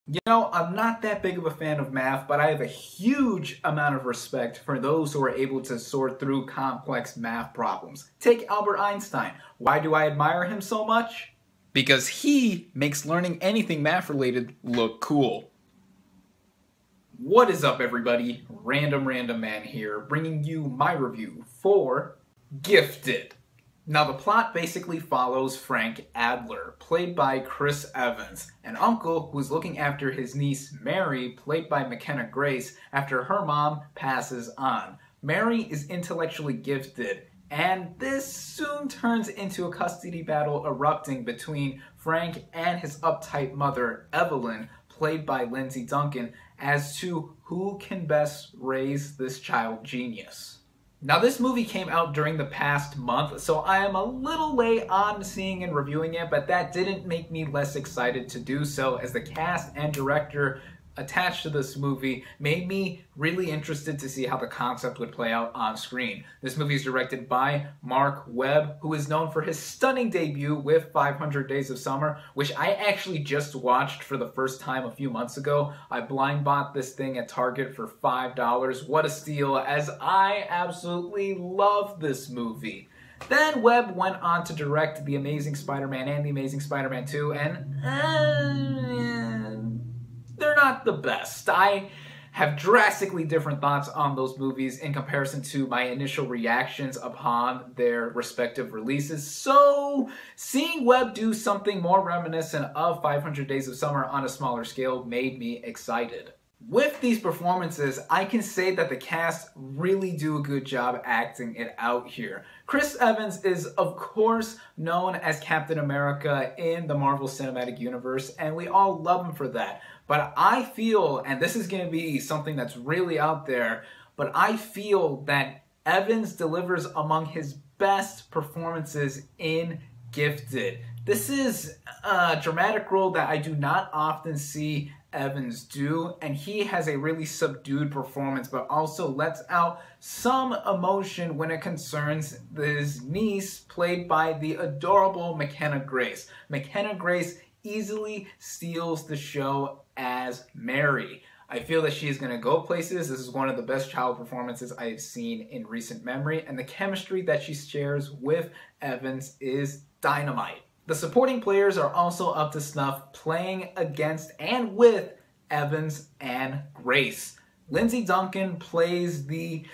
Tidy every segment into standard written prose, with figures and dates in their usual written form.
You know, I'm not that big of a fan of math, but I have a huge amount of respect for those who are able to sort through complex math problems. Take Albert Einstein. Why do I admire him so much? Because he makes learning anything math related look cool. What is up, everybody? Random Random Man here, bringing you my review for Gifted. Now, the plot basically follows Frank Adler, played by Chris Evans, an uncle who's looking after his niece Mary, played by McKenna Grace, after her mom passes on. Mary is intellectually gifted, and this soon turns into a custody battle erupting between Frank and his uptight mother, Evelyn, played by Lindsay Duncan, as to who can best raise this child genius. Now, this movie came out during the past month, so I am a little late on seeing and reviewing it, but that didn't make me less excited to do so, as the cast and director attached to this movie made me really interested to see how the concept would play out on screen. This movie is directed by Mark Webb, who is known for his stunning debut with 500 Days of Summer, which I actually just watched for the first time a few months ago. I blind bought this thing at Target for $5. What a steal, as I absolutely love this movie. Then Webb went on to direct The Amazing Spider-Man and The Amazing Spider-Man 2, and they're not the best. I have drastically different thoughts on those movies in comparison to my initial reactions upon their respective releases. So, seeing Webb do something more reminiscent of 500 Days of Summer on a smaller scale made me excited. With these performances, I can say that the cast really do a good job acting it out here. Chris Evans is, of course, known as Captain America in the Marvel Cinematic Universe, and we all love him for that. But I feel, and this is going to be something that's really out there, but I feel that Evans delivers among his best performances in Gifted. This is a dramatic role that I do not often see Evans do, and he has a really subdued performance, but also lets out some emotion when it concerns his niece, played by the adorable McKenna Grace. McKenna Grace easily steals the show as Mary. I feel that she is going to go places. This is one of the best child performances I have seen in recent memory, and the chemistry that she shares with Evans is dynamite. The supporting players are also up to snuff, playing against and with Evans and Grace. Lindsay Duncan plays the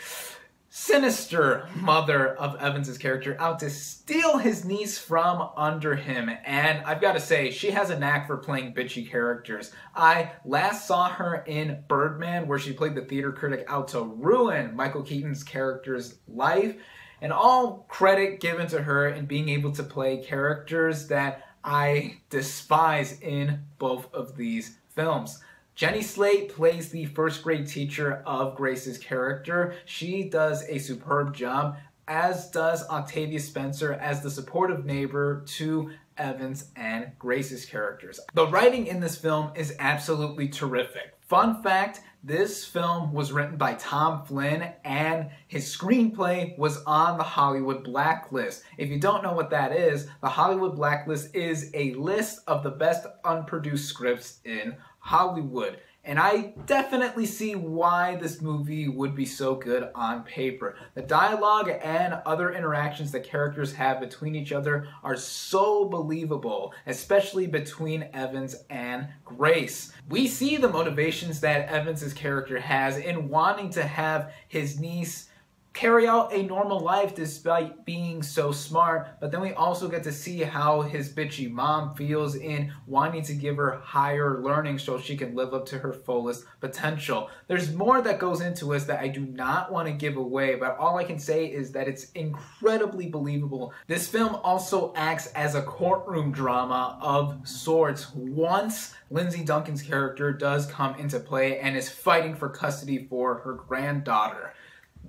sinister mother of Evans's character, out to steal his niece from under him, and I've got to say, she has a knack for playing bitchy characters. I last saw her in Birdman, where she played the theater critic out to ruin Michael Keaton's character's life, and all credit given to her in being able to play characters that I despise in both of these films. Jenny Slate plays the first grade teacher of Grace's character. She does a superb job, as does Octavia Spencer as the supportive neighbor to Evans and Grace's characters. The writing in this film is absolutely terrific. Fun fact, this film was written by Tom Flynn, and his screenplay was on the Hollywood Blacklist. If you don't know what that is, the Hollywood Blacklist is a list of the best unproduced scripts in Hollywood. And I definitely see why this movie would be so good on paper. The dialogue and other interactions that characters have between each other are so believable, especially between Evans and Grace. We see the motivations that Evans's character has in wanting to have his niece carry out a normal life despite being so smart, but then we also get to see how his bitchy mom feels in wanting to give her higher learning so she can live up to her fullest potential. There's more that goes into this that I do not want to give away, but all I can say is that it's incredibly believable. This film also acts as a courtroom drama of sorts once Lindsay Duncan's character does come into play and is fighting for custody for her granddaughter.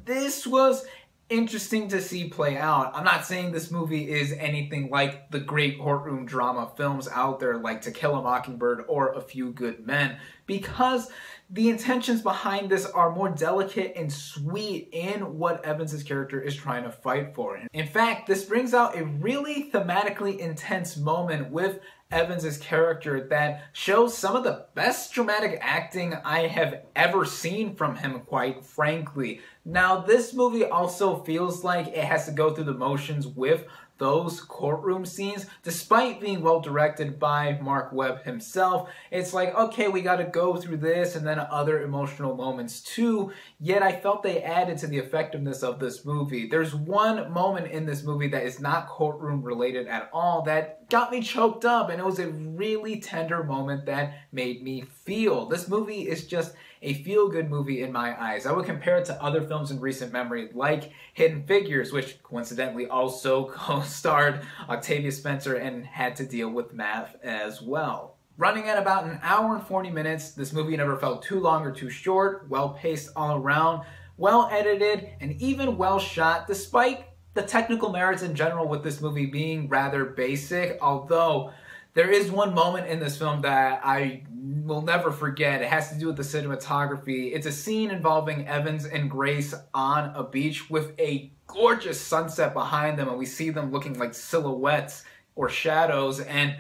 This was interesting to see play out. I'm not saying this movie is anything like the great courtroom drama films out there like To Kill a Mockingbird or A Few Good Men, because the intentions behind this are more delicate and sweet in what Evans' character is trying to fight for. In fact, this brings out a really thematically intense moment with Evans' character that shows some of the best dramatic acting I have ever seen from him, quite frankly. Now, this movie also feels like it has to go through the motions with those courtroom scenes, despite being well directed by Mark Webb himself. It's like, okay, we got to go through this and then other emotional moments too, yet I felt they added to the effectiveness of this movie. There's one moment in this movie that is not courtroom related at all that got me choked up, and it was a really tender moment that made me feel. This movie is just a feel-good movie in my eyes. I would compare it to other films in recent memory like Hidden Figures, which coincidentally also co-starred Octavia Spencer and had to deal with math as well. Running at about an hour and 40 minutes, this movie never felt too long or too short, well-paced all around, well-edited, and even well-shot, despite the technical merits in general with this movie being rather basic, although there is one moment in this film that I will never forget. It has to do with the cinematography. It's a scene involving Evans and Grace on a beach with a gorgeous sunset behind them, and we see them looking like silhouettes or shadows, and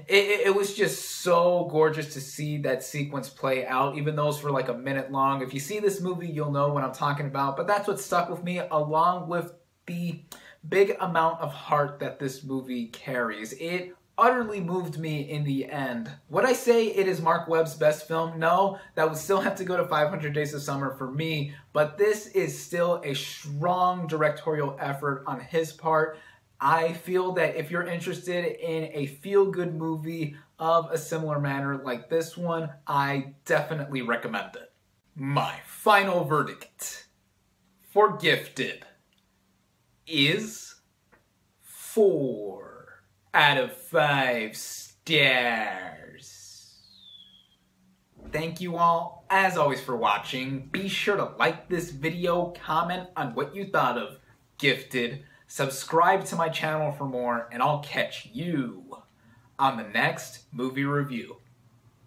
it was just so gorgeous to see that sequence play out, even though it's for like a minute long. If you see this movie, you'll know what I'm talking about, but that's what stuck with me, along with the big amount of heart that this movie carries. It utterly moved me in the end. Would I say it is Mark Webb's best film? No, that would still have to go to 500 Days of Summer for me, but this is still a strong directorial effort on his part. I feel that if you're interested in a feel-good movie of a similar manner like this one, I definitely recommend it. My final verdict for Gifted is 4 out of 5 stars. Thank you all, as always, for watching. Be sure to like this video, comment on what you thought of Gifted, subscribe to my channel for more, and I'll catch you on the next movie review.